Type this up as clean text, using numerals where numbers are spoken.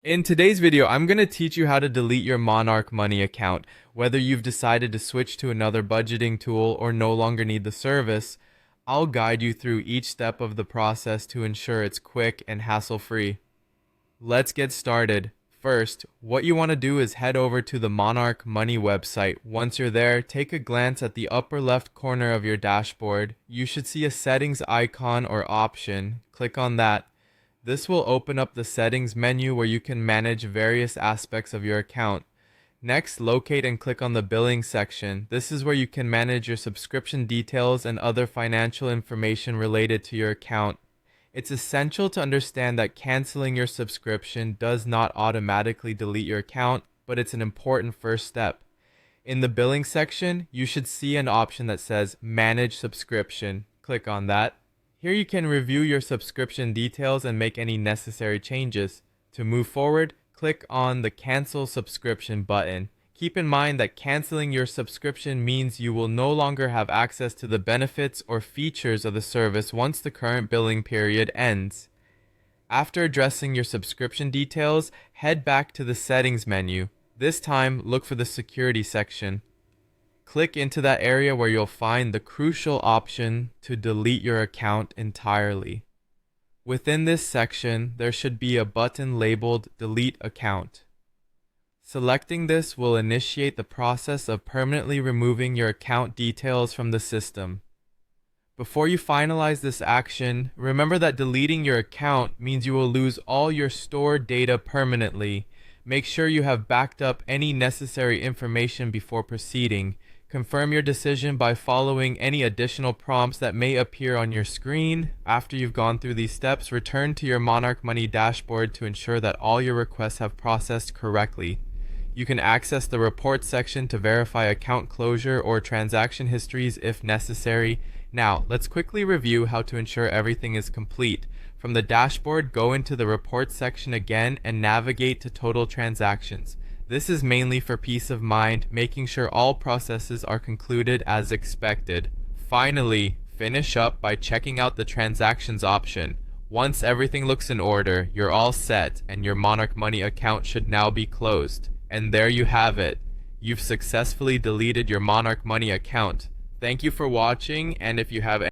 In today's video, I'm going to teach you how to delete your Monarch Money account. Whether you've decided to switch to another budgeting tool or no longer need the service, I'll guide you through each step of the process to ensure it's quick and hassle-free. Let's get started. First, what you want to do is head over to the Monarch Money website. Once you're there, take a glance at the upper left corner of your dashboard. You should see a settings icon or option. Click on that. This will open up the settings menu where you can manage various aspects of your account. Next, locate and click on the billing section. This is where you can manage your subscription details and other financial information related to your account. It's essential to understand that canceling your subscription does not automatically delete your account, but it's an important first step. In the billing section, you should see an option that says Manage Subscription. Click on that. Here you can review your subscription details and make any necessary changes. To move forward, click on the Cancel Subscription button. Keep in mind that canceling your subscription means you will no longer have access to the benefits or features of the service once the current billing period ends. After addressing your subscription details, head back to the Settings menu. This time, look for the Security section. Click into that area where you'll find the crucial option to delete your account entirely. Within this section, there should be a button labeled Delete Account. Selecting this will initiate the process of permanently removing your account details from the system. Before you finalize this action, remember that deleting your account means you will lose all your stored data permanently. Make sure you have backed up any necessary information before proceeding. Confirm your decision by following any additional prompts that may appear on your screen. After you've gone through these steps, return to your Monarch Money dashboard to ensure that all your requests have processed correctly. You can access the report section to verify account closure or transaction histories if necessary. Now, let's quickly review how to ensure everything is complete. From the dashboard, go into the report section again and navigate to total transactions. This is mainly for peace of mind, making sure all processes are concluded as expected. Finally, finish up by checking out the transactions option. Once everything looks in order, you're all set and your Monarch Money account should now be closed. And there you have it. You've successfully deleted your Monarch Money account. Thank you for watching, and if you have